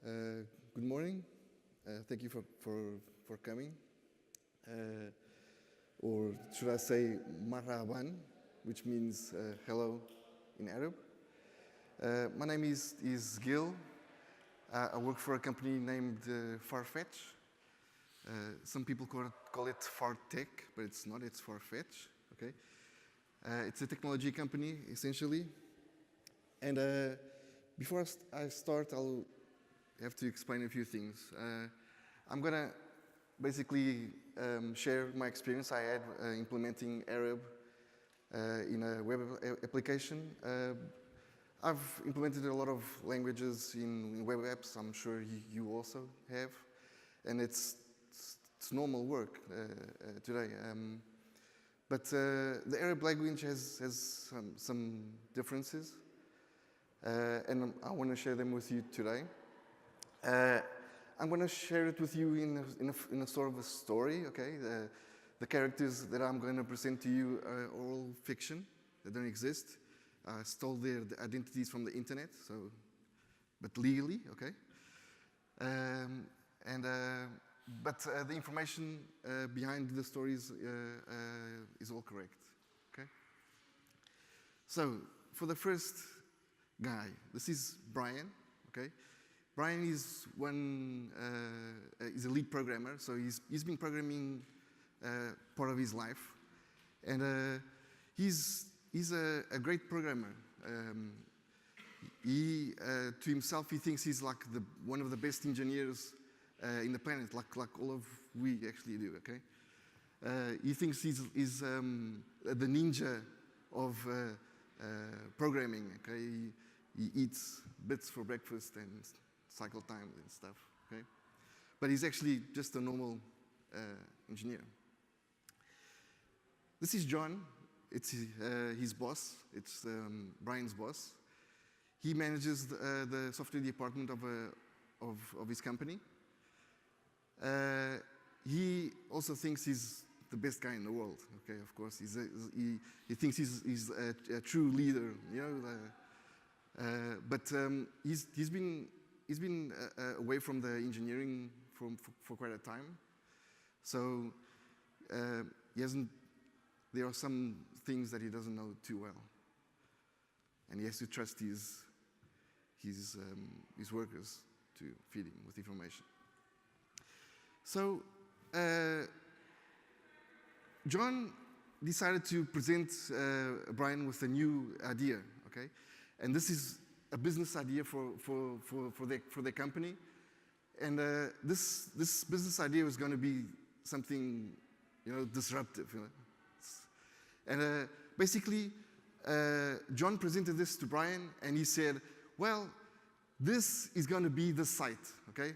Good morning. Thank you for coming. Or should I say marhaban, which means hello in Arab. My name is Gil. I work for a company named Farfetch. Some people call it Fartech, but it's not, it's Farfetch. Okay? It's a technology company, essentially. And before I start, I'll have to explain a few things. I'm going to basically share my experience I had implementing Arab in a web application. I've implemented a lot of languages in web apps. I'm sure you also have. And it's normal work today. But the Arab language has some differences. And I want to share them with you today. I'm going to share it with you in a sort of a story, okay? The characters that I'm going to present to you are all fiction. They don't exist. I stole their identities from the internet, but legally, okay? But the information behind the stories is all correct, okay? So, for the first guy, this is Brian, okay? Brian is a lead programmer, so he's been programming part of his life, and he's a great programmer. To himself, he thinks he's like one of the best engineers in the planet, like all of we actually do. Okay, he thinks he's the ninja of programming. Okay, he eats bits for breakfast and cycle time and stuff, okay? But he's actually just a normal engineer. This is John. It's his boss. It's Brian's boss. He manages the software department of his company. He also thinks he's the best guy in the world, okay, of course. He thinks he's a true leader, you know? But he's been away from the engineering for quite a time, so there are some things that he doesn't know too well, and he has to trust his workers to feed him with information. So John decided to present Brian with a new idea, okay, and this is a business idea for their company, and this business idea was going to be something, you know, disruptive, you know? And basically, John presented this to Brian, and he said, "Well, this is going to be the site, okay,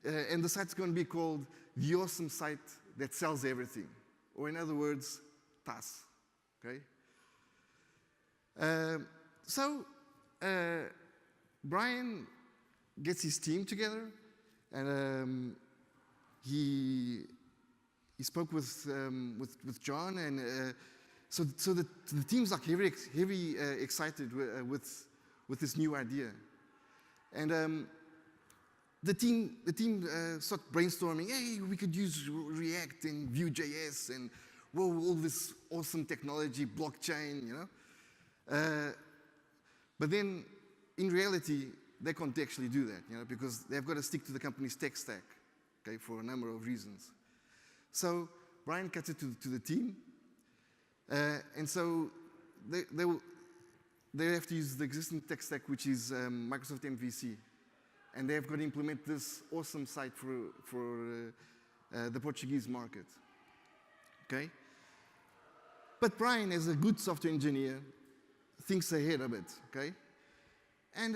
and the site's going to be called the awesome site that sells everything, or in other words, TAS, okay." So. Brian gets his team together, and he spoke with John, and so the team's like heavy excited with this new idea, and the team started brainstorming. Hey, we could use React and Vue.js and all this awesome technology, blockchain, you know. But then, in reality, they can't actually do that, you know, because they've got to stick to the company's tech stack, okay, for a number of reasons. So Brian cuts it to the team, and so they have to use the existing tech stack, which is Microsoft MVC, and they've got to implement this awesome site for the Portuguese market, okay? But Brian, as a good software engineer, thinks ahead a bit, okay? And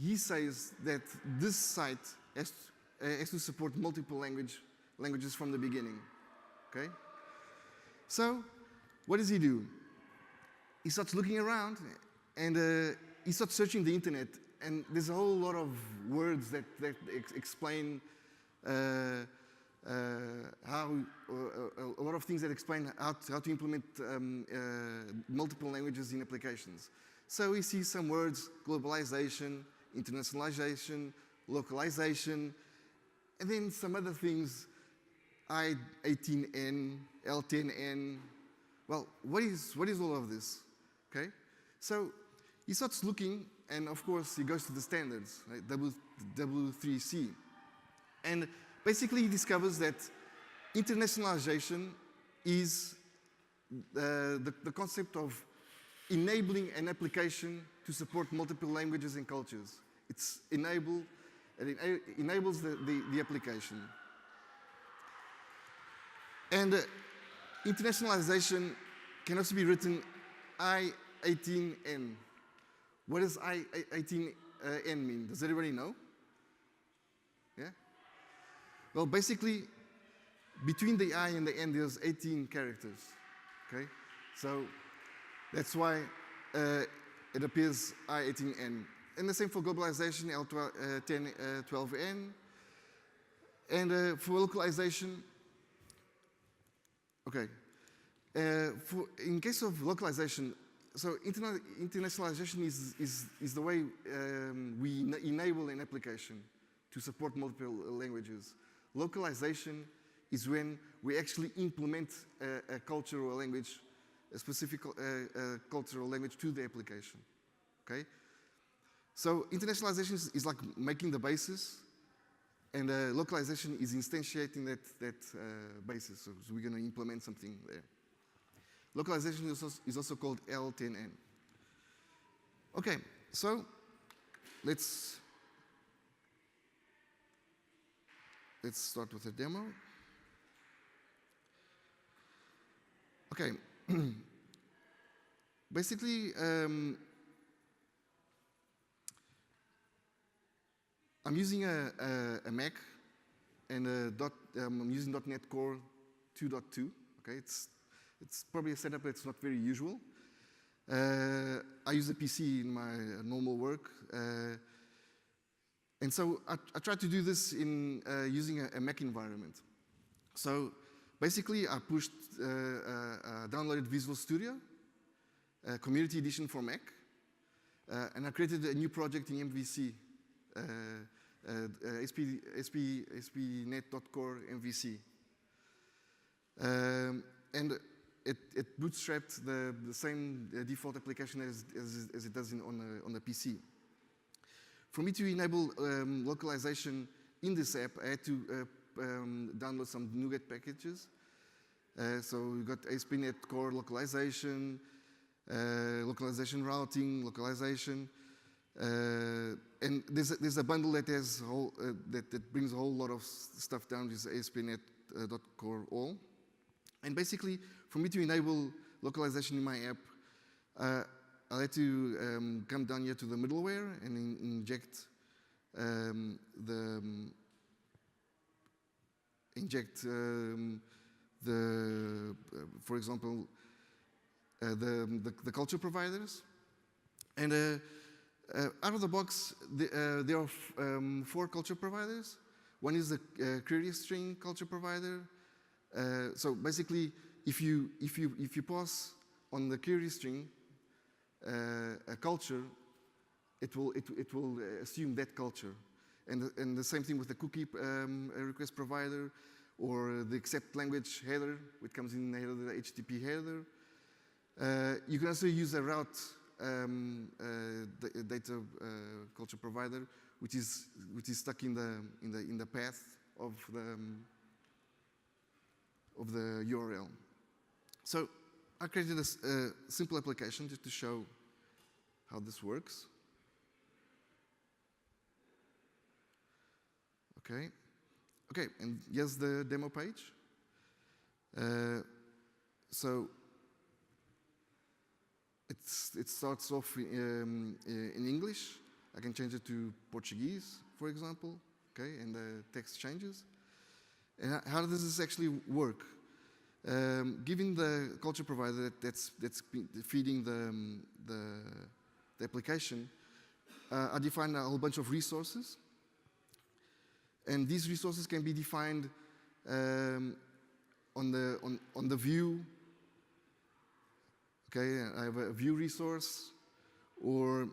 he says that this site has to support multiple languages from the beginning, okay? So what does he do? He starts looking around, and he starts searching the internet, and there's a whole lot of words that explain a lot of things that explain how to implement multiple languages in applications. So we see some words: globalization, internationalization, localization, and then some other things, I18N, L10N. Well, what is all of this? Okay, so he starts looking, and of course he goes to the standards, right? W3C, and basically he discovers that internationalization is the concept of enabling an application to support multiple languages and cultures. It enables the application. And internationalization can also be written I18N. What does I18N mean? Does everybody know? Yeah? Well, basically, between the I and the N, there's 18 characters. Okay? So that's why it appears I18N. And the same for globalization, L1012N. And for localization, okay. In case of localization, so internationalization is the way we enable an application to support multiple languages. Localization is when we actually implement a culture or a language, a specific cultural language to the application. Okay? So internationalization is like making the basis, and localization is instantiating that basis. So we're going to implement something there. Localization is also called L10N. Okay, so let's start with a demo. Okay, basically, I'm using a Mac, and I'm using .NET Core 2.2. Okay, it's probably a setup that's not very usual. I use a PC in my normal work, and so I tried to do this in using a Mac environment. So basically, I downloaded Visual Studio, Community Edition for Mac, and I created a new project in MVC, ASP.NET.Core MVC. And it bootstrapped the same default application as it does on the PC. For me to enable localization in this app, I had to download some NuGet packages. So we got ASP.NET Core localization, localization routing, localization, and there's a bundle that has that brings a whole lot of stuff down. This ASP.NET.Core all, and basically, for me to enable localization in my app, I had to come down here to the middleware and inject for example, the culture providers. And out of the box, there are 4 culture providers. One is the query string culture provider. So basically, if you pass on the query string a culture, it will assume that culture. And the same thing with the cookie request provider, or the accept language header, which comes in the header, the HTTP header. You can also use a route data culture provider, which is stuck in the path of the URL. So I created a simple application just to show how this works. Okay, and here's the demo page. So it starts off in English. I can change it to Portuguese, for example. Okay, and the text changes. And how does this actually work? Given the culture provider that's feeding the application, I define a whole bunch of resources. And these resources can be defined on the view. Okay, I have a view resource, or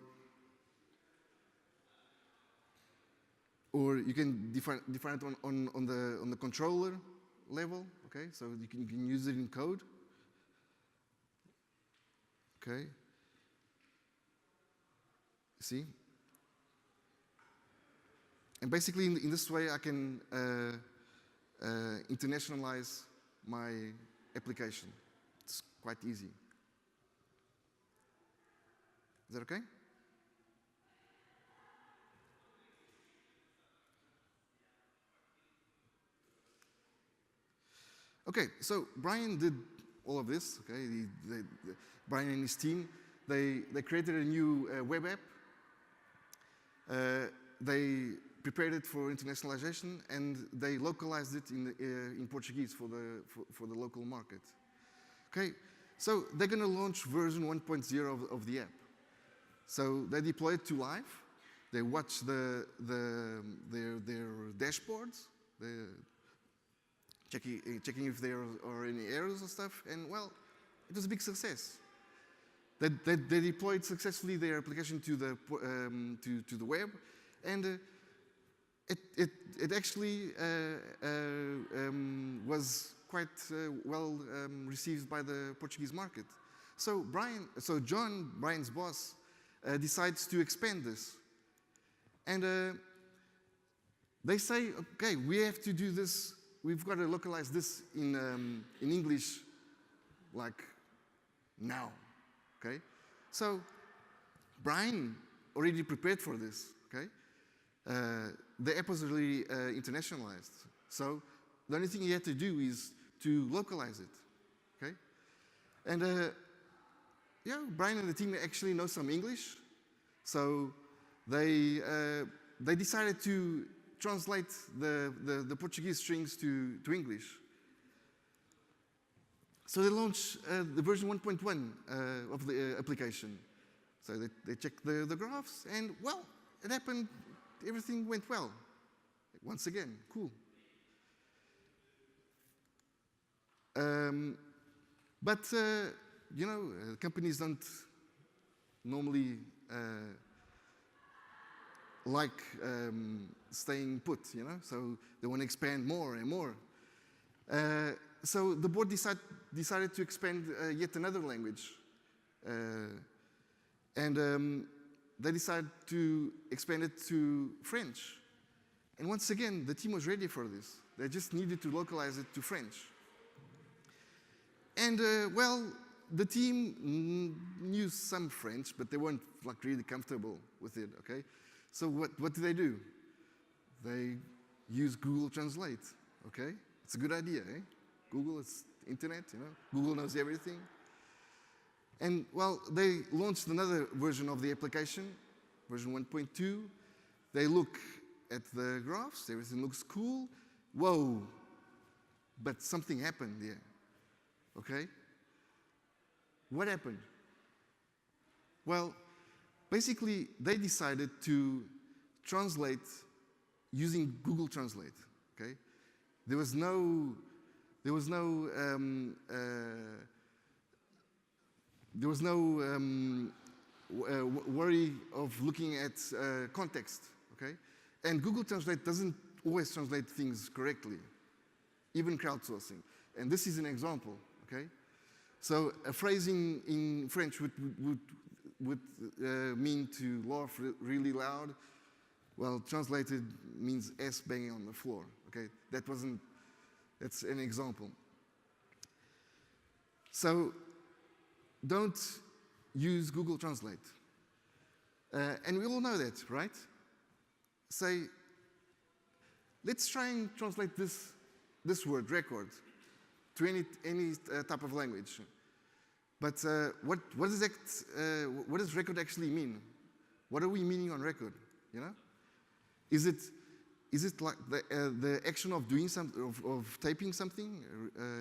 or you can define it on the controller level, okay? So you can use it in code, okay? See? And basically, in this way, I can internationalize my application. It's quite easy. Is that okay? Okay, so Brian did all of this, okay? Brian and his team, they created a new web app. They prepared it for internationalization, and they localized it in Portuguese for the local market. Okay, so they're going to launch version 1.0 of the app. So they deploy it to live. They watch their dashboards, checking if there are any errors and stuff. And well, it was a big success. They deployed successfully their application to the web, and it actually was quite well received by the Portuguese market. So John, Brian's boss, decides to expand this, and they say, okay, we have to do this. We've got to localize this in English, like now. Okay, so Brian already prepared for this. Okay, the app was already internationalized. So the only thing he had to do is to localize it. Okay, and yeah, Brian and the team actually know some English, so they decided to translate the Portuguese strings to English. So they launched the version 1.1 of the application. So they checked the graphs, and well, it happened. Everything went well. Once again, cool. But you know, companies don't normally like staying put. You know, so they want to expand more and more. So the board decided to expand yet another language. And they decided to expand it to French. And once again, the team was ready for this. They just needed to localize it to French. And well, the team knew some French, but they weren't like really comfortable with it, okay? So what do? They use Google Translate, okay? It's a good idea, eh? Google, it's internet, you know? Google knows everything. And, well, they launched another version of the application, version 1.2. They look at the graphs, everything looks cool. Whoa, but something happened there, okay? What happened? Well, basically, they decided to translate using Google Translate, okay? There was no worry of looking at context, okay? And Google Translate doesn't always translate things correctly, even crowdsourcing. And this is an example, okay? So a phrase in French would mean to laugh really loud. Well, translated means S banging on the floor, okay? That's an example. So don't use Google Translate. And we all know that, right? Say, let's try and translate this word, record, to any type of language. But what does record actually mean? What are we meaning on record? You know, is it like the action of doing something, of typing something?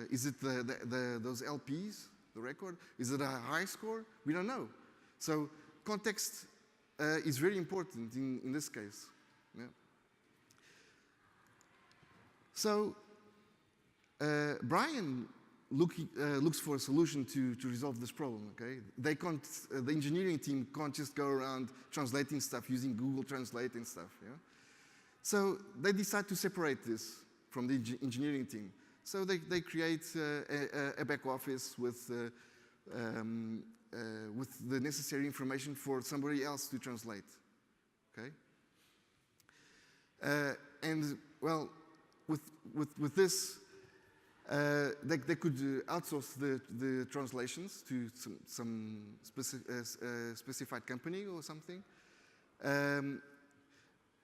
Is it those LPs, the record? Is it a high score? We don't know. So context is very important in this case. Yeah. So Brian looks for a solution to resolve this problem. Okay, they can't. The engineering team can't just go around translating stuff using Google Translate and stuff. Yeah, So they decide to separate this from the engineering team. So they create a back office with the necessary information for somebody else to translate. Okay? And well, with this, they could outsource the translations to some specified company or something.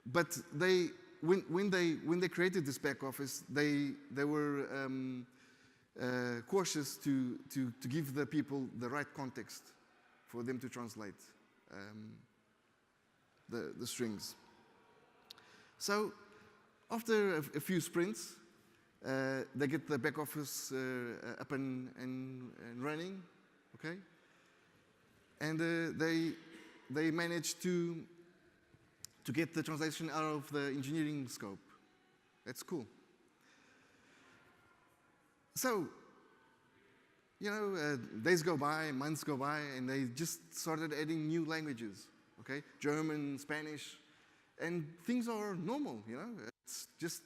But when they created this back office, they were cautious to give the people the right context for them to translate the strings. So after a few sprints, they get the back office up and running, okay? And they manage to get the translation out of the engineering scope. That's cool. So, you know, days go by, months go by, and they just started adding new languages, okay? German, Spanish, and things are normal, you know? It's just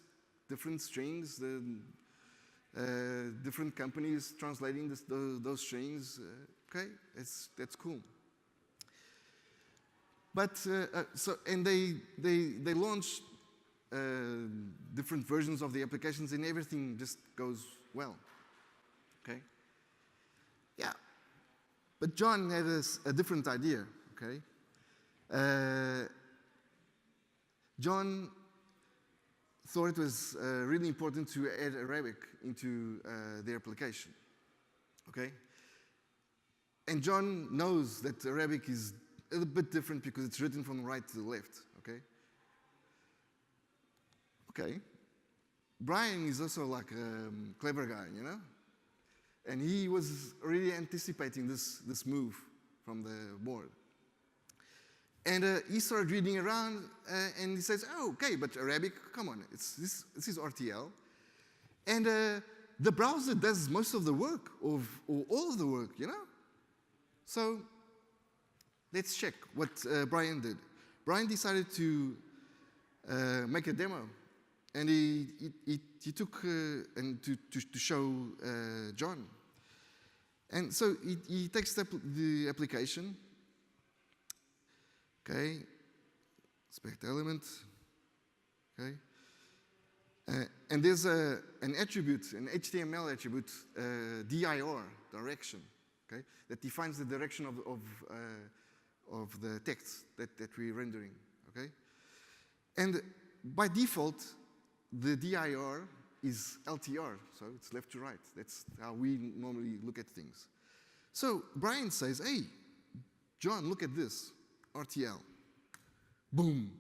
different strings, different companies translating those strings, okay? That's cool. But and they launched different versions of the applications, and everything just goes well. Okay. Yeah. But John had a different idea. Okay. John thought it was really important to add Arabic into the application. Okay. And John knows that Arabic is a bit different because it's written from right to the left, okay? Okay. Brian is also like a clever guy, you know? And he was really anticipating this move from the board. And he started reading around and he says, oh, okay, but Arabic, come on, this is RTL. And the browser does most of the work, or all of the work, you know? So let's check what Brian did. Brian decided to make a demo, and he took and to show John. And so he takes the application. Okay, select element. Okay, and there's an attribute, an HTML attribute, dir, direction. Okay, that defines the direction of the text that we're rendering, okay? And by default, the dir is LTR, so it's left to right. That's how we normally look at things. So Brian says, hey, John, look at this, RTL. Boom,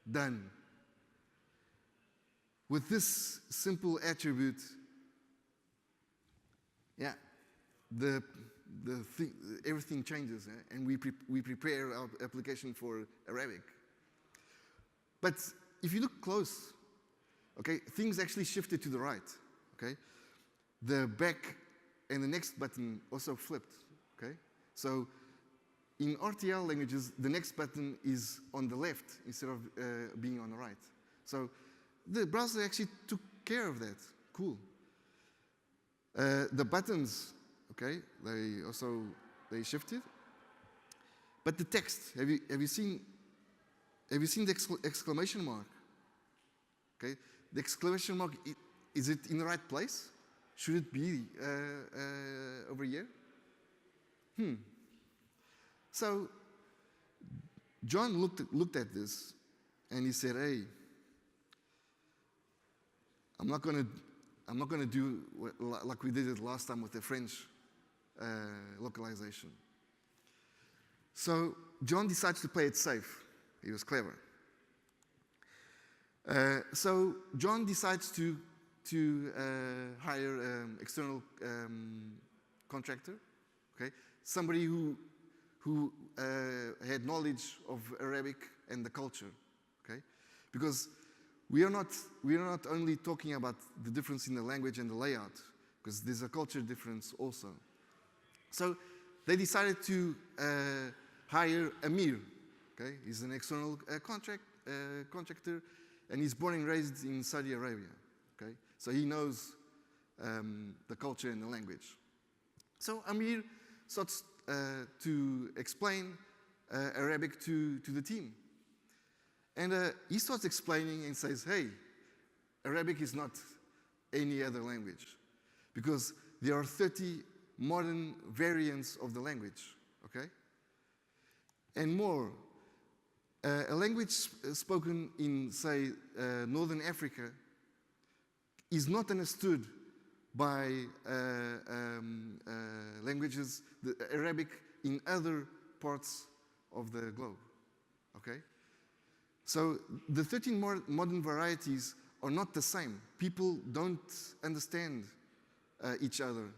done. With this simple attribute, yeah, everything changes, and we prepare our application for Arabic. But if you look close, okay, things actually shifted to the right, okay? The back and the next button also flipped, okay? So in RTL languages, the next button is on the left instead of being on the right. So the browser actually took care of that. Cool. The buttons, okay, they shifted. But the text, have you seen the exclamation mark? Okay, the exclamation mark, is it in the right place? Should it be over here? So John looked at this and he said, hey, I'm not gonna do like we did it last time with the French localization. So John decides to play it safe. He was clever. So John decides to hire an external contractor, okay, somebody who had knowledge of Arabic and the culture, okay, because we are not only talking about the difference in the language and the layout, because there's a culture difference also. So they decided to hire Amir. Okay, he's an external contractor, and he's born and raised in Saudi Arabia. Okay, so he knows the culture and the language. So Amir starts to explain Arabic to the team. And he starts explaining and says, hey, Arabic is not any other language, because there are 30 modern variants of the language, okay? And more, a language spoken in, say, Northern Africa is not understood by languages, the Arabic, in other parts of the globe, okay? So the 13 modern varieties are not the same. People don't understand each other,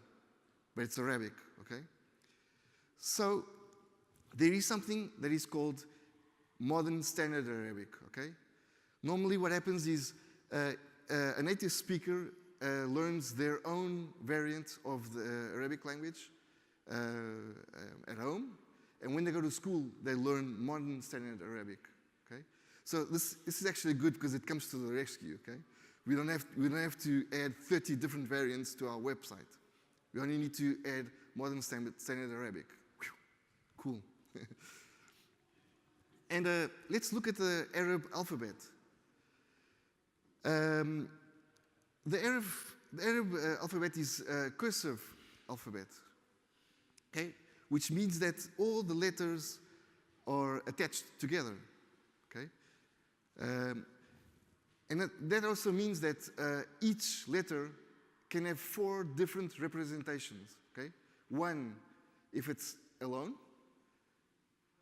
but it's Arabic, okay? So there is something that is called modern standard Arabic, okay? Normally what happens is a native speaker learns their own variant of the Arabic language at home, and when they go to school, they learn modern standard Arabic, okay? So this is actually good because it comes to the rescue, okay? We don't have to add 30 different variants to our website. We only need to add modern standard Arabic. Whew. Cool. And let's look at the Arab alphabet. The Arab alphabet is a cursive alphabet, okay? Which means that all the letters are attached together, okay? And that also means that each letter can have 4 different representations, okay? One, if it's alone.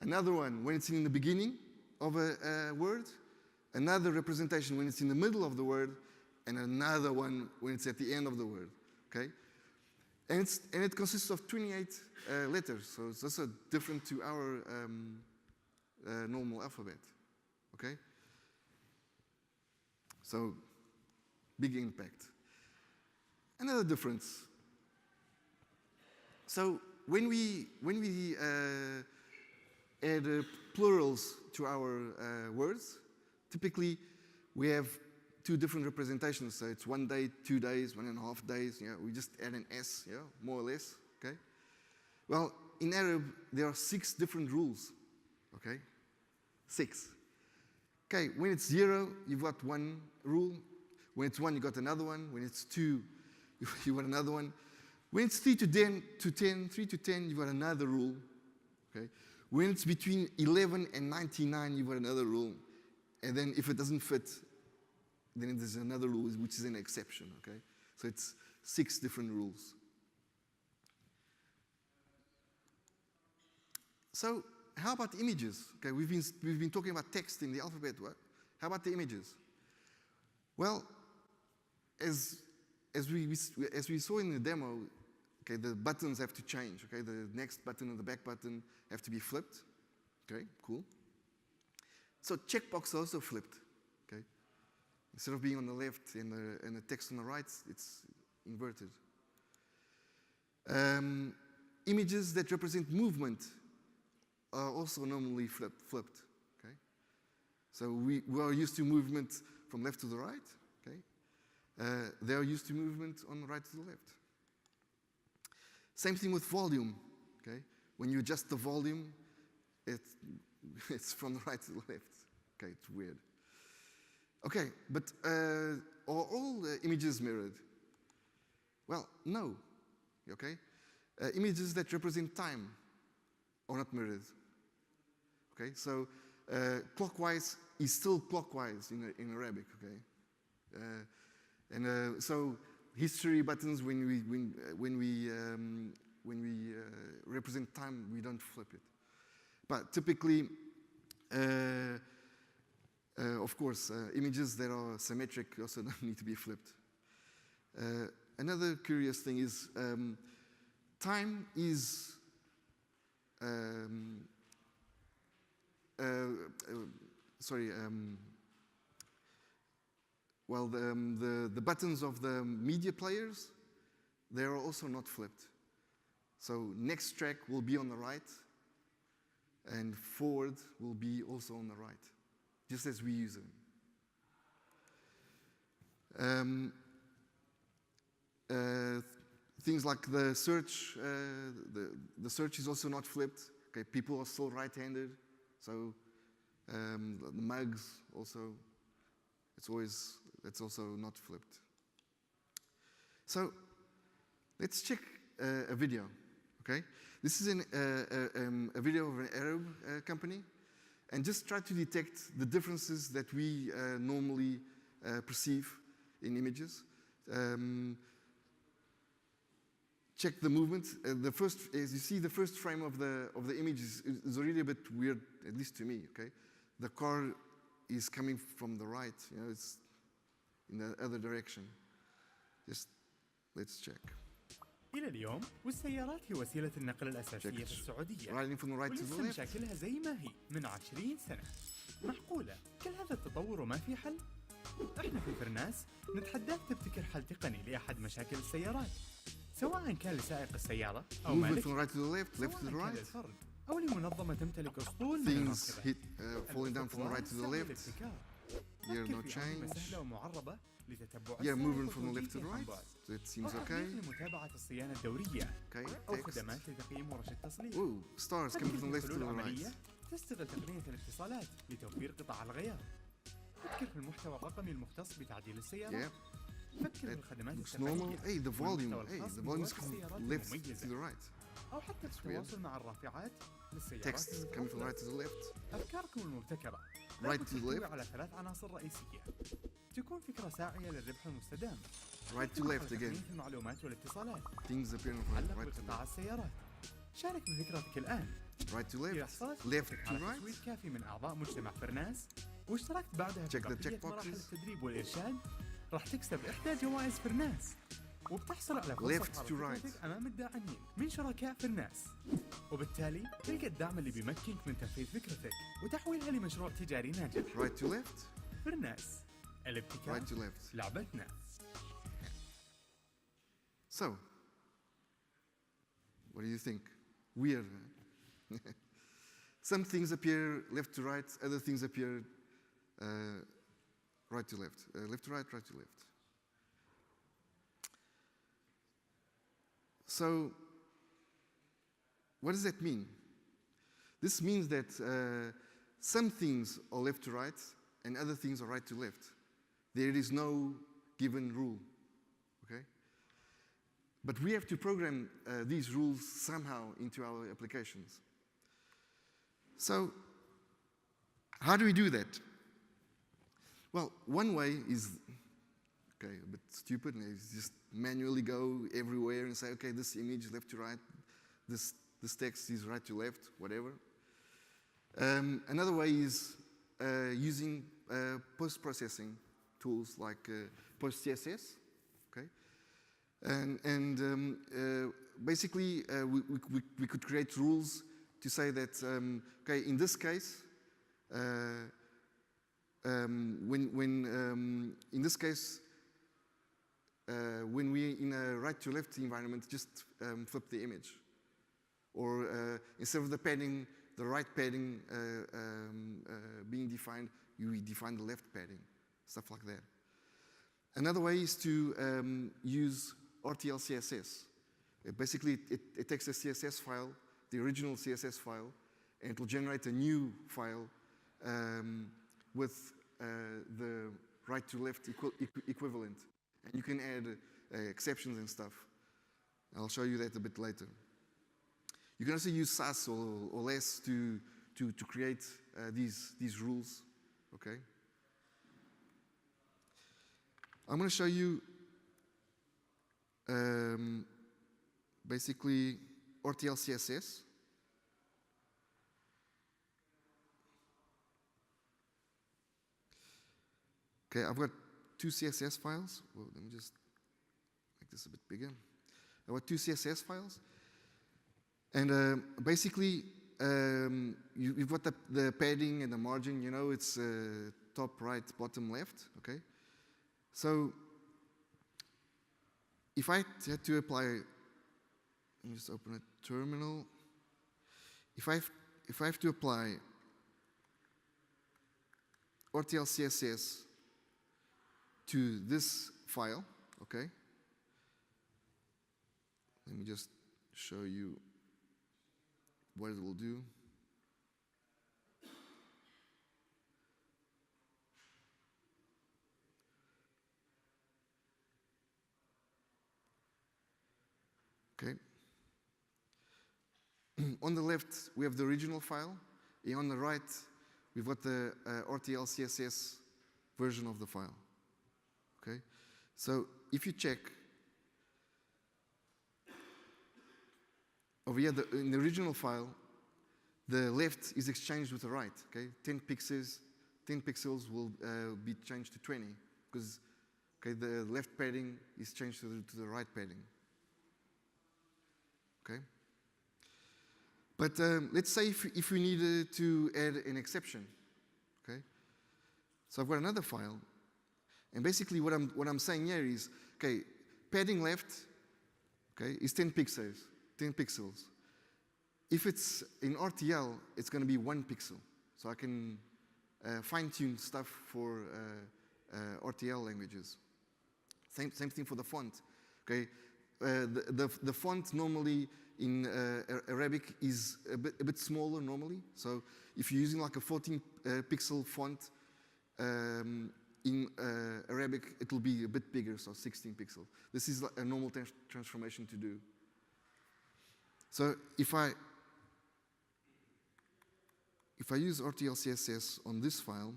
Another one, when it's in the beginning of a word. Another representation when it's in the middle of the word. And another one when it's at the end of the word, okay? And it consists of 28 letters, so it's also different to our normal alphabet, okay? So, big impact. Another difference. So, when we add plurals to our words, typically we have 2 different representations. So it's 1 day, 2 days, 1.5 days. Yeah, we just add an S, yeah, more or less. Okay. Well, in Arab there are 6 different rules. Okay, 6. Okay, when it's 0, you've got 1 rule. When it's 1, you got another one. When it's 2, you got another one. When it's 3 to 10, 3 to 10, you've got another rule. Okay. When it's between 11 and 99, you've got another rule. And then if it doesn't fit, then there's another rule, which is an exception, okay? So it's 6 different rules. So how about images? Okay, we've been talking about text in the alphabet, what? How about the images? Well, as we saw in the demo, okay, the buttons have to change, okay? The next button and the back button have to be flipped. Okay, cool. So checkbox also flipped, okay? Instead of being on the left and the text on the right, it's inverted. Images that represent movement are also normally flipped, okay? So we are used to movement from left to the right, okay? They are used to movement on the right to the left. Same thing with volume, okay? When you adjust the volume, it's from the right to the left. Okay, it's weird. Okay, but are all images mirrored? Well, no, okay? Images that represent time are not mirrored. Okay, so clockwise is still clockwise in Arabic, okay? So history buttons, when we represent time, we don't flip it. But typically, of course, images that are symmetric also don't need to be flipped. Another curious thing is time is well, the buttons of the media players, they are also not flipped. So next track will be on the right, and forward will be also on the right, just as we use them. Um, things like the search, the search is also not flipped. Okay, people are still right-handed, so the mugs also, it's also not flipped. So let's check a video. Okay, this is a video of an Arab company, and just try to detect the differences that we normally perceive in images. Check the movement. As you see, the first frame of the image is already a bit weird, at least to me. Okay, the car is coming from the right. You know, it's in the other direction. Just let's check. إلى اليوم والسيارات هي وسيلة النقل الأساسية في السعودية. Riding from the right to the ولسه left. مشاكلها زي ما هي من 20 سنة. معقولة كل هذا التطور وما في حل؟ احنا في فرناس نتحداك تبتكر حل تقني لأحد مشاكل السيارات. سواء كان لسائق السيارة أو Moving مالك، from the right to the left, left to the سواء كان right. للفرد أو لمنظمة تمتلك أسطول من Things المنصبة. falling down from the right to the left. Here, no change. سهلة ومعربة لتتبع Yeah, moving السائق from the left to the وتوجيهه right. عن بعد. So it seems أو okay. تطبيق لمتابعة الصيانة الدورية. Okay, أو text. خدمات لتقييم ورش التصليح. Ooh, stars coming from the left to the right. تستغل تقنية الاتصالات لتوفير قطع الغيار. فكر في المحتوى الرقمي المختص بتعديل السيارات. Yeah. فكر في الخدمات Looks normal. التقنية. Hey, the volume. Hey, the volume is from from left to the right. أو حتى في التواصل مع الرافعات للسيارات. Text coming from the right to the left. أفكاركم المبتكرة Right to the تحتوي left. على 3 عناصر رئيسية. تكون فكرة ساعية للربح المستدام. Right to left again. تقنية المعلومات والاتصالات. Things appearing from علق right to بقطاع left. السيارات. شارك بفكرتك الآن. Right to إذا left. حصلت Left فرصتك to على right. تسويق كافي من أعضاء مجتمع فرناس واشتركت بعدها في Check the بقية check مراحل boxes. التدريب والإرشاد، راح تكسب إحدى جوائز فرناس وبتحصل على فرصة Left to تعرض right. فكرتك أمام الداعمين من شركاء فرناس، وبالتالي تلقى الدعم اللي بيمكنك من تنفيذ فكرتك وتحويلها لمشروع تجاري ناجح. Right to left. فرناس، الابتكار Right to left. لعبتنا. So, what do you think? Weird. Huh? Some things appear left to right, other things appear right to left. Left to right, right to left. So, what does that mean? This means that some things are left to right and other things are right to left. There is no given rule, okay? But we have to program these rules somehow into our applications. So, how do we do that? Well, one way is, okay, a bit stupid, is just manually go everywhere and say, okay, this image left to right, this text is right to left, whatever. Another way is using post-processing tools like post-CSS, okay? And basically, we could create rules to say that, okay, in this case, when we're in a right-to-left environment, just flip the image. Or instead of the padding, the right padding being defined, you define the left padding, stuff like that. Another way is to use Rtl Css. Basically, it takes a CSS file, the original CSS file, and it will generate a new file with the right-to-left equivalent. And you can add exceptions and stuff. I'll show you that a bit later. You can also use Sass or less to create these rules, okay? I'm going to show you basically Rtl Css. Okay, I've got 2 CSS files. Well, let me just make this a bit bigger. I've got 2 CSS files. And basically, you've got the padding and the margin, you know, it's top right, bottom left, okay? So, if I had to apply, let me just open a terminal. If I have to apply Rtl Css to this file, okay? Let me just show you what it will do. Okay. On the left, we have the original file. And on the right, we've got the Rtl Css version of the file. Okay. So if you check over here, in the original file, the left is exchanged with the right. Okay, 10 pixels will be changed to 20 because the left padding is changed to the right padding. Okay. But let's say if we needed to add an exception, okay? So I've got another file, and basically what I'm saying here is, okay, padding left, okay, is 10 pixels, 10 pixels. If it's in RTL, it's going to be 1 pixel. So I can fine-tune stuff for RTL languages. Same thing for the font, okay? The font normally in Arabic is a bit smaller normally. So if you're using like a 14 pixel font in Arabic, it will be a bit bigger, so 16 pixels. This is like a normal transformation to do. So if I use Rtl Css on this file,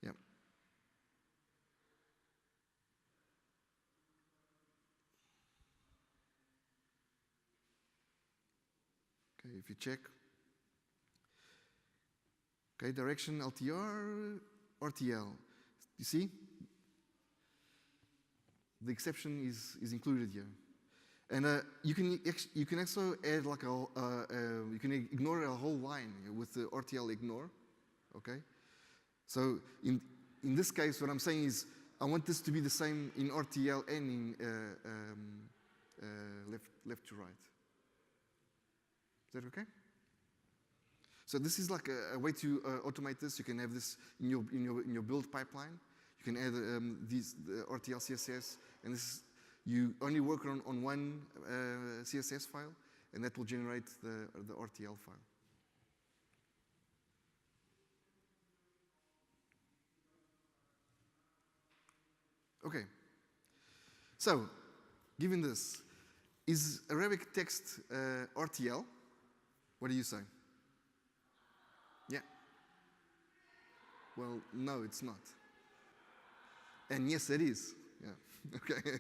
yeah. Okay, if you check, okay, direction LTR, RTL. You see? The exception is included here. And you can also add like you can ignore a whole line with the RTL ignore, okay? So in this case, what I'm saying is I want this to be the same in RTL and in left to right. Is that okay? So this is like a way to automate this. You can have this in your build pipeline. You can add the Rtl Css, and this you only work on one CSS file, and that will generate the RTL file. Okay. So, given this, is Arabic text RTL? What do you say? Yeah. Well, no, it's not. And yes, it is. Yeah. Okay.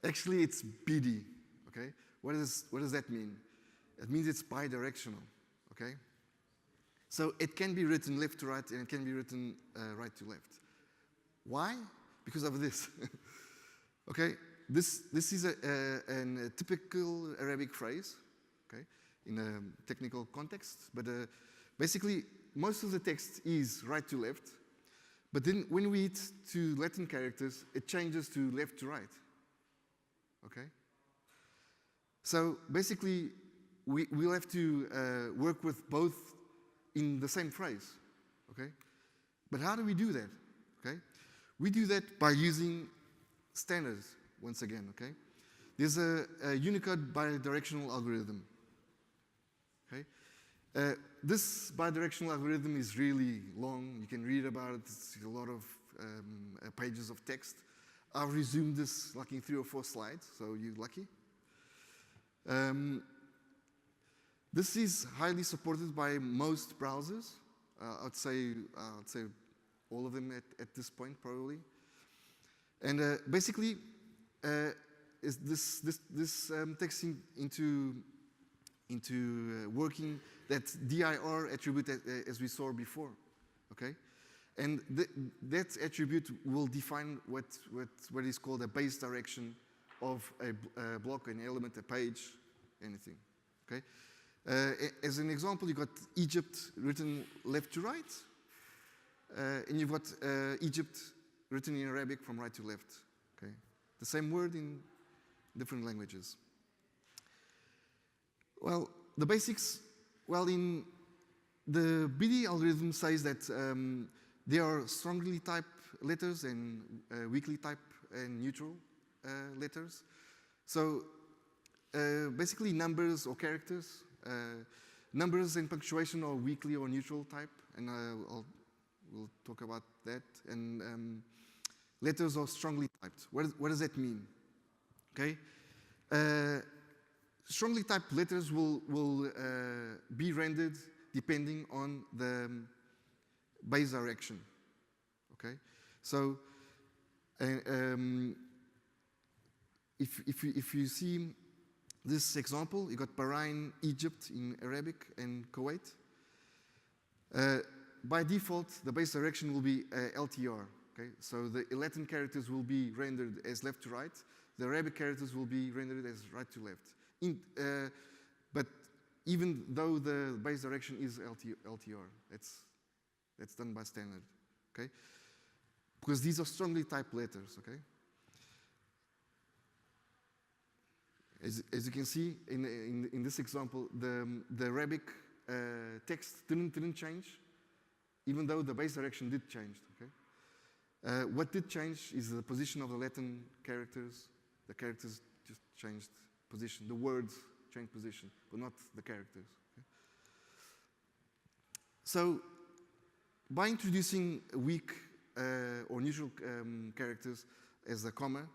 Actually, it's BD. Okay. What does that mean? It means it's bidirectional. Okay. So it can be written left to right, and it can be written right to left. Why? Because of this. Okay. This is a typical Arabic phrase. Okay. In a technical context, but basically most of the text is right to left, but then when we hit to Latin characters, it changes to left to right. Okay? So basically, we'll have to work with both in the same phrase. Okay? But how do we do that? Okay? We do that by using standards, once again. Okay? There's a Unicode bidirectional algorithm. Okay? This bidirectional algorithm is really long. You can read about it. It's a lot of pages of text. I've resumed this like in 3 or 4 slides, so you're lucky. This is highly supported by most browsers. I'd say all of them at this point, probably. And basically, takes into working that dir attribute as we saw before, okay? And that attribute will define what is called a base direction of a block, an element, a page, anything, okay? As an example, you've got Egypt written left to right, and you've got Egypt written in Arabic from right to left, okay? The same word in different languages. Well, the basics, well, in The BD algorithm says that there are strongly typed letters and weakly typed and neutral letters. So basically numbers or characters, numbers and punctuation are weakly or neutral type, and we'll talk about that. And letters are strongly typed. What does that mean? Okay. Strongly typed letters will be rendered depending on the base direction. Okay, so if you see this example, you got Bahrain, Egypt in Arabic, and Kuwait. By default, the base direction will be LTR. Okay, so the Latin characters will be rendered as left to right. The Arabic characters will be rendered as right to left. But even though the base direction is LTR, that's done by standard. Okay, because these are strongly typed letters. Okay. As you can see in this example, the Arabic text didn't change, even though the base direction did change. Okay. What did change is the position of the Latin characters. The characters just changed position. The words changed position, but not the characters. Okay. So, by introducing weak or neutral characters as a comma,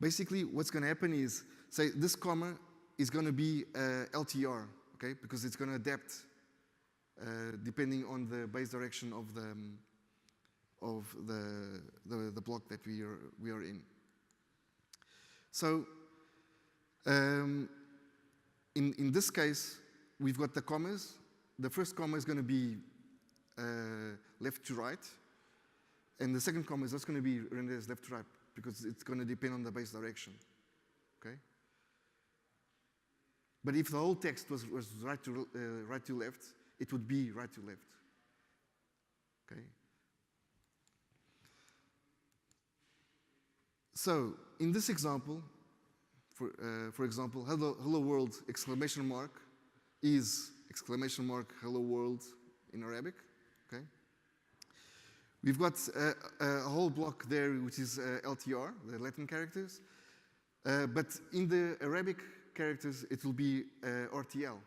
basically what's going to happen is, say this comma is going to be LTR, okay, because it's going to adapt depending on the base direction of the block that we are in. So in this case, we've got the commas. The first comma is going to be left to right, and the second comma is just going to be rendered as left to right because it's going to depend on the base direction. Okay. But if the whole text was right to left, it would be right to left. Okay. So in this example, for example, hello world exclamation mark is exclamation mark hello world in Arabic. Okay. We've got a whole block there which is LTR, the Latin characters, but in the Arabic characters it will be RTL.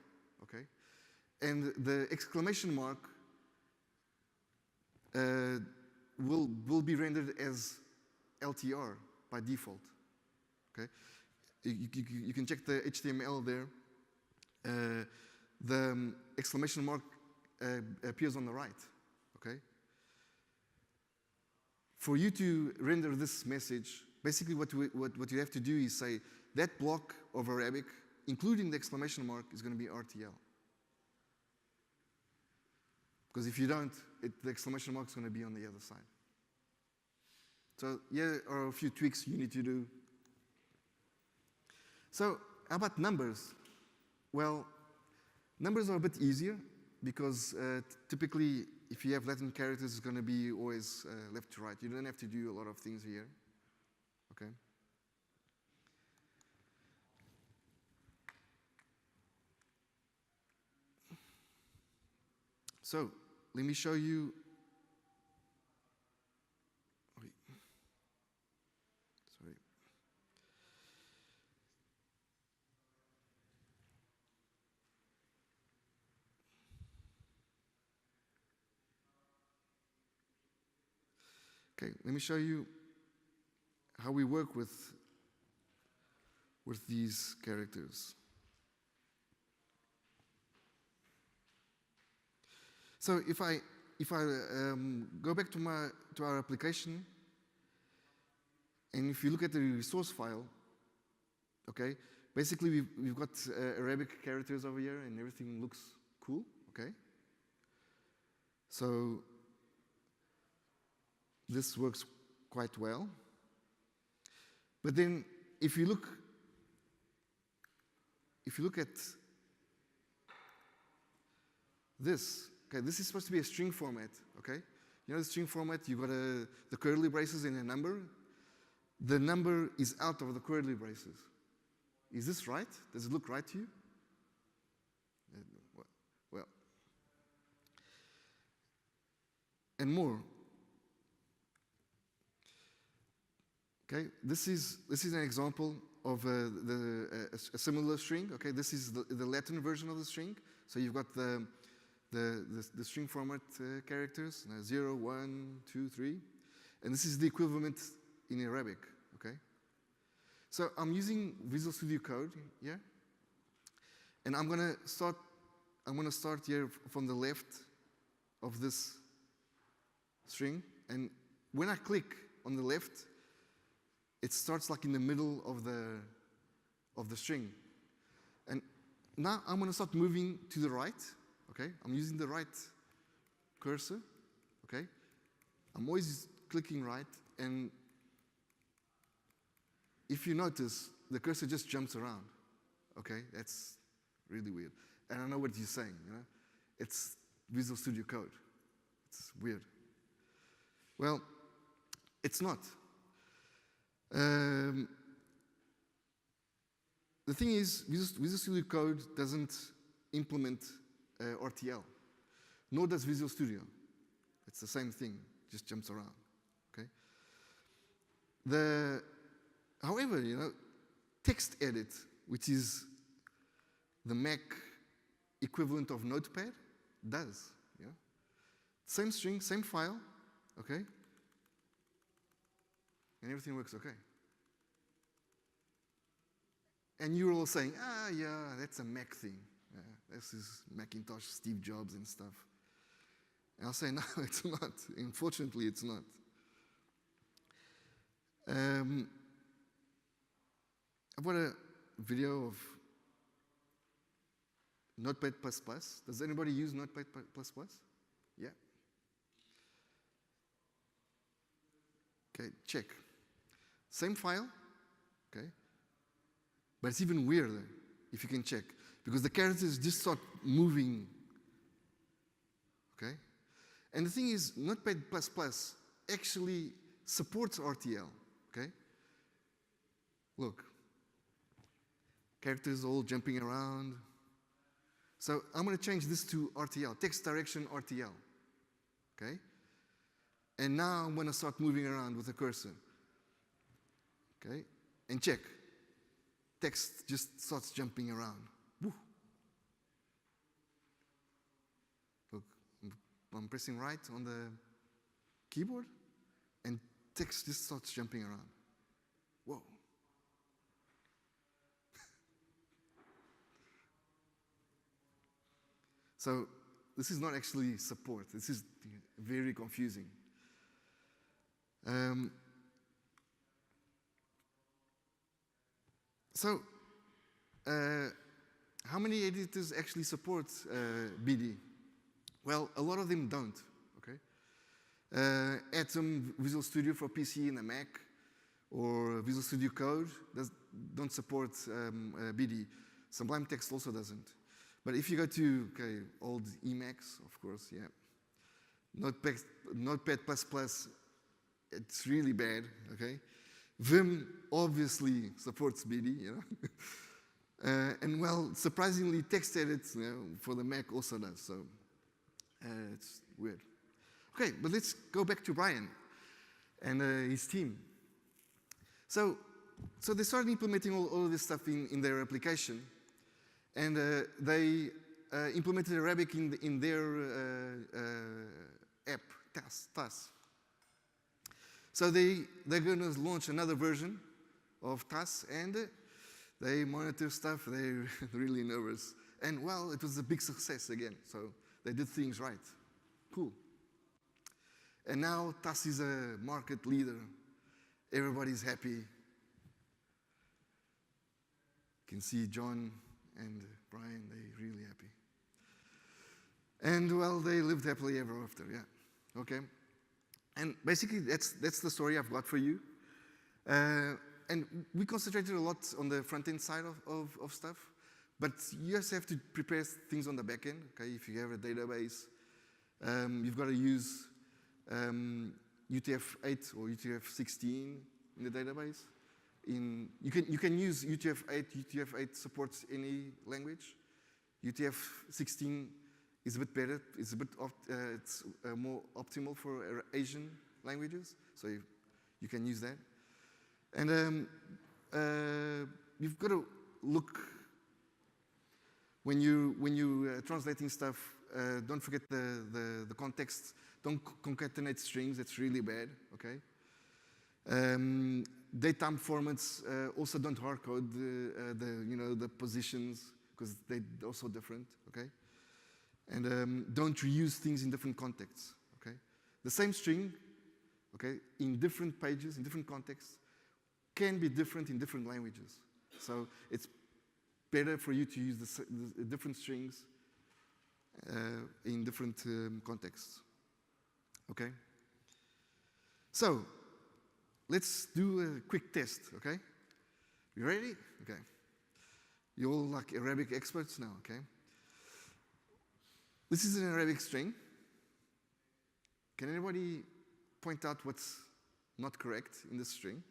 Okay, and the exclamation mark will be rendered as LTR by default. Okay, you can check the HTML there. The exclamation mark appears on the right. Okay. For you to render this message, basically what you have to do is say that block of Arabic, including the exclamation mark, is going to be RTL. Because if you don't, the exclamation mark is going to be on the other side. So yeah, there are a few tweaks you need to do. So how about numbers? Well, numbers are a bit easier because typically if you have Latin characters, it's going to be always left to right. You don't have to do a lot of things here. Okay. So let me show you. Sorry. Okay, let me show you how we work with these characters. So if I go back to our application, and if you look at the resource file, okay, basically we've got Arabic characters over here, and everything looks cool. Okay, so this works quite well. But then if you look at this, okay, this is supposed to be a string format, okay? You know the string format, you've got the curly braces and a number. The number is out of the curly braces. Is this right? Does it look right to you? Well, and more. Okay, this is an example of a similar string. Okay, this is the Latin version of the string. So you've got the string format characters, 0, 1, 2, 3, and this is the equivalent in Arabic. Okay, so I'm using Visual Studio Code here, and I'm gonna start here from the left of this string, and when I click on the left, it starts like in the middle of the string. And now I'm going to start moving to the right. Okay, I'm using the right cursor. Okay, I'm always clicking right, and if you notice, the cursor just jumps around. Okay, that's really weird. And I know what you're saying. You know, it's Visual Studio Code. It's weird. Well, it's not. The thing is, Visual Studio Code doesn't implement RTL, nor does Visual Studio. It's the same thing, just jumps around. Okay. However, you know, text edit, which is the Mac equivalent of Notepad, does. Yeah. Same string, same file. Okay. And everything works okay. And you're all saying, yeah, that's a Mac thing. This is Macintosh, Steve Jobs and stuff. And I'll say, no, it's not. Unfortunately, it's not. I've got a video of Notepad++. Does anybody use Notepad++? Yeah? Okay, check. Same file, okay? But it's even weirder if you can check, because the characters just start moving, okay? And the thing is, Notepad++ actually supports RTL, okay? Look, characters all jumping around. So I'm going to change this to RTL, text direction RTL, okay? And now I'm going to start moving around with the cursor. Okay? And check. Text just starts jumping around. Woo. Look, I'm pressing right on the keyboard, and text just starts jumping around. Whoa. So this is not actually support. This is very confusing. So, how many editors actually support BD? Well, a lot of them don't, okay? Atom, Visual Studio for PC and a Mac, or Visual Studio Code don't support BD. Sublime Text also doesn't. But if you go to old Emacs, of course, yeah. Notepad++, it's really bad, okay? Vim obviously supports BD, you know? And well, surprisingly, TextEdit for the Mac also does, so it's weird. Okay, but let's go back to Brian and his team. So they started implementing all of this stuff in their application, and they implemented Arabic in their app, TAS. So they're going to launch another version of TAS, and they monitor stuff. They're really nervous. And, well, it was a big success again, so they did things right. Cool. And now TAS is a market leader. Everybody's happy. You can see John and Brian, they're really happy. And, well, they lived happily ever after, yeah. Okay. And basically, that's the story I've got for you. And we concentrated a lot on the front-end side of stuff, but you also have to prepare things on the back end, okay? If you have a database, you've got to use UTF-8 or UTF-16 in the database. You can use UTF-8. UTF-8 supports any language. UTF-16 is a bit better. It's a bit it's more optimal for Asian languages, so you can use that. And you've got to look when you translating stuff. Don't forget the context. Don't concatenate strings. That's really bad. Okay. Datetime formats also don't hardcode the positions because they're also different. Okay. And don't reuse things in different contexts. Okay. The same string, okay, in different pages, in different contexts, can be different in different languages. So it's better for you to use the different strings in different contexts. Okay? So let's do a quick test, okay? You ready? Okay. You're all like Arabic experts now, okay? This is an Arabic string. Can anybody point out what's not correct in this string?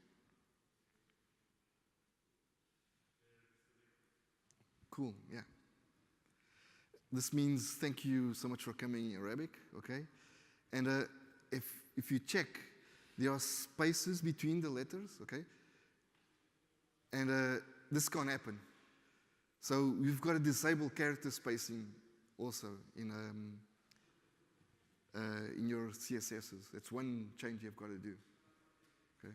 Cool, yeah. This means thank you so much for coming in Arabic, okay? And if you check, there are spaces between the letters, okay? And this can't happen. So we've got to disable character spacing also in your CSSs. That's one change you've got to do, okay?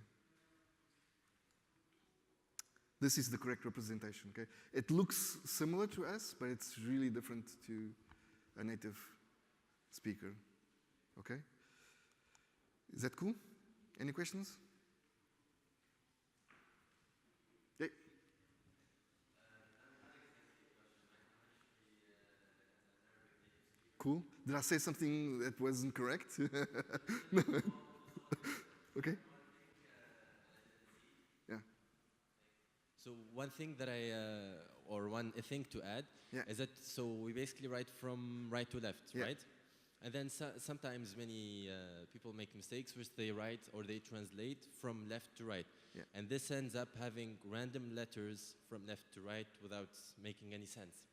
This is the correct representation, okay? It looks similar to us, but it's really different to a native speaker, okay? Is that cool? Any questions? Yeah. Cool. Did I say something that wasn't correct? No. Okay. Yeah. So one thing that or one thing to add is that so we basically write from right to left, right? And then sometimes many people make mistakes which they write or they translate from left to right. Yeah. And this ends up having random letters from left to right without making any sense.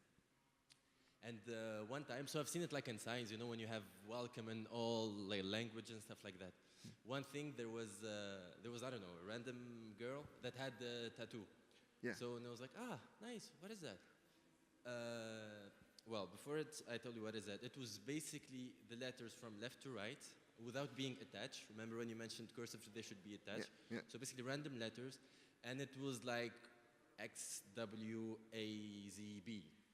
And one time, so I've seen it like in signs, you know, when you have welcome in all like, language and stuff like that. One thing, there was, I don't know, a random girl that had a tattoo. Yeah. So, and I was like, ah, nice, what is that? Well, before I tell you what is that, it was basically the letters from left to right without being attached. Remember when you mentioned cursive, they should be attached? Yeah. So basically random letters, and it was like XWAZB,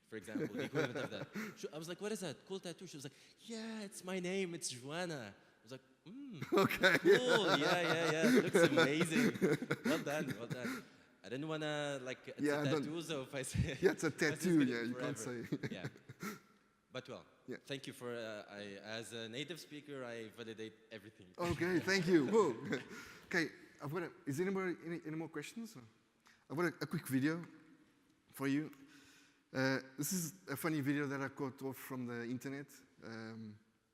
for example, the equivalent of that. I was like, what is that? Cool tattoo. She was like, yeah, it's my name, it's Joanna. I was like, okay. Cool, yeah, it looks amazing. Well done. I didn't want to, like, it's a tattoo, so if I say... Yeah, it's a tattoo, yeah, you can't say. Yeah. But well, thank you for, as a native speaker, I validate everything. Okay, thank you. Whoa. Okay, I've got is there any more questions? I've got a quick video for you. This is a funny video that I caught off from the internet,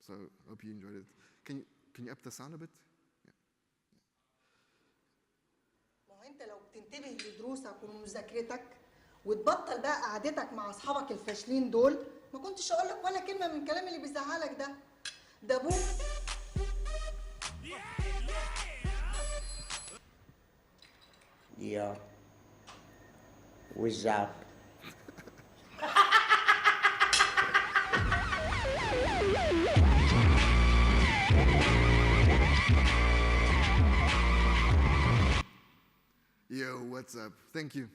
so I hope you enjoyed it. Can you up the sound a bit? انت لو بتنتبه لدروسك ومذاكرتك وتبطل بقى قعدتك مع اصحابك الفاشلين دول ما كنتش اقول لك ولا كلمه من الكلام اللي بيزعلك ده ابوك. Yeah. What's up? Yo, what's up? Thank you.